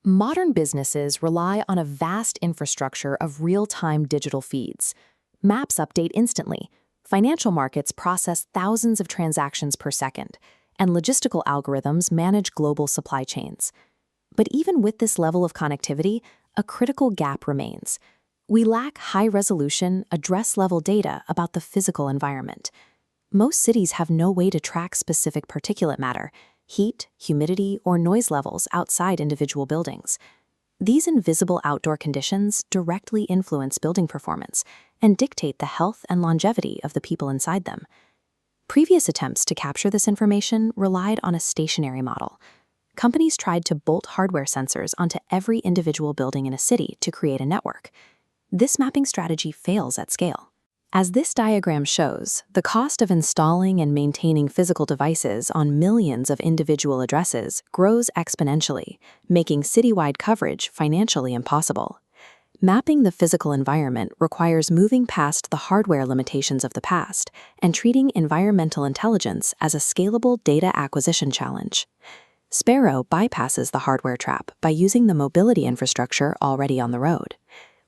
Modern businesses rely on a vast infrastructure of real-time digital feeds. Maps update instantly, financial markets process thousands of transactions per second, and logistical algorithms manage global supply chains. But even with this level of connectivity, a critical gap remains. We lack high-resolution, address-level data about the physical environment. Most cities have no way to track specific particulate matter, heat, humidity, or noise levels outside individual buildings. These invisible outdoor conditions directly influence building performance and dictate the health and longevity of the people inside them. Previous attempts to capture this information relied on a stationary model. Companies tried to bolt hardware sensors onto every individual building in a city to create a network. This mapping strategy fails at scale. As this diagram shows, the cost of installing and maintaining physical devices on millions of individual addresses grows exponentially, making citywide coverage financially impossible. Mapping the physical environment requires moving past the hardware limitations of the past and treating environmental intelligence as a scalable data acquisition challenge. Sparrow bypasses the hardware trap by using the mobility infrastructure already on the road.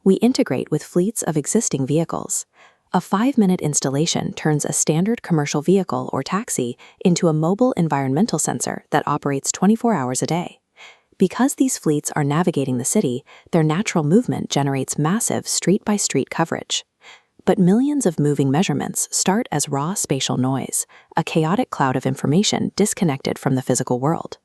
We integrate with fleets of existing vehicles. A 5-minute installation turns a standard commercial vehicle or taxi into a mobile environmental sensor that operates 24 hours a day. Because these fleets are navigating the city, their natural movement generates massive street-by-street coverage. But millions of moving measurements start as raw spatial noise, a chaotic cloud of information disconnected from the physical world.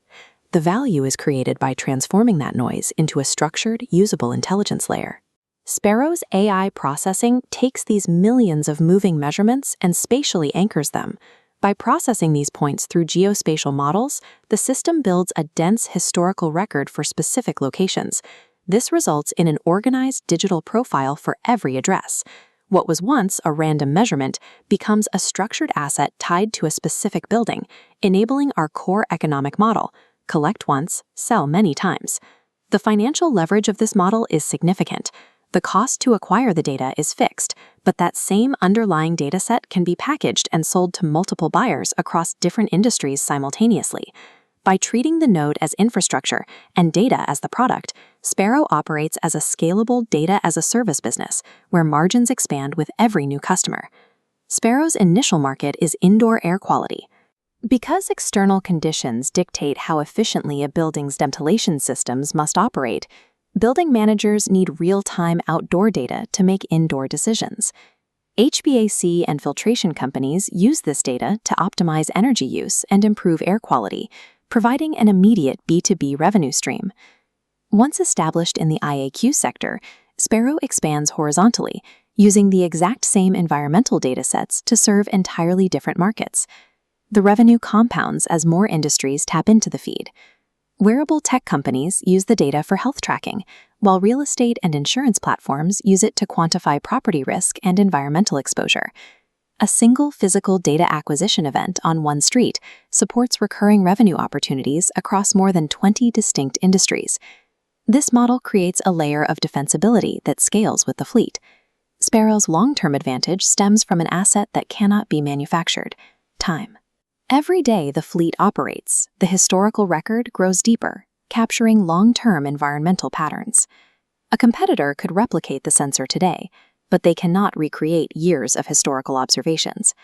The value is created by transforming that noise into a structured, usable intelligence layer. Sparrow's AI processing takes these millions of moving measurements and spatially anchors them. By processing these points through geospatial models, the system builds a dense historical record for specific locations. This results in an organized digital profile for every address. What was once a random measurement becomes a structured asset tied to a specific building, enabling our core economic model: collect once, sell many times. The financial leverage of this model is significant. The cost to acquire the data is fixed, but that same underlying dataset can be packaged and sold to multiple buyers across different industries simultaneously. By treating the node as infrastructure and data as the product, Sparrow operates as a scalable data-as-a-service business, where margins expand with every new customer. Sparrow's initial market is indoor air quality. Because external conditions dictate how efficiently a building's ventilation systems must operate, building managers need real-time outdoor data to make indoor decisions. HVAC and filtration companies use this data to optimize energy use and improve air quality, providing an immediate B2B revenue stream. Once established in the IAQ sector, Sparrow expands horizontally, using the exact same environmental datasets to serve entirely different markets. The revenue compounds as more industries tap into the feed. Wearable tech companies use the data for health tracking, while real estate and insurance platforms use it to quantify property risk and environmental exposure. A single physical data acquisition event on one street supports recurring revenue opportunities across more than 20 distinct industries. This model creates a layer of defensibility that scales with the fleet. Sparrow's long-term advantage stems from an asset that cannot be manufactured: time. Every day the fleet operates, the historical record grows deeper, capturing long-term environmental patterns. A competitor could replicate the sensor today, but they cannot recreate years of historical observations.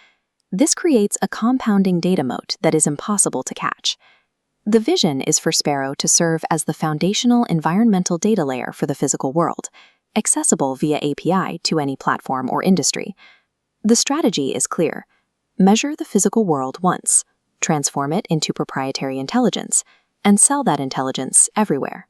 This creates a compounding data moat that is impossible to catch. The vision is for Sparrow to serve as the foundational environmental data layer for the physical world, accessible via API to any platform or industry. The strategy is clear: measure the physical world once, transform it into proprietary intelligence, and sell that intelligence everywhere.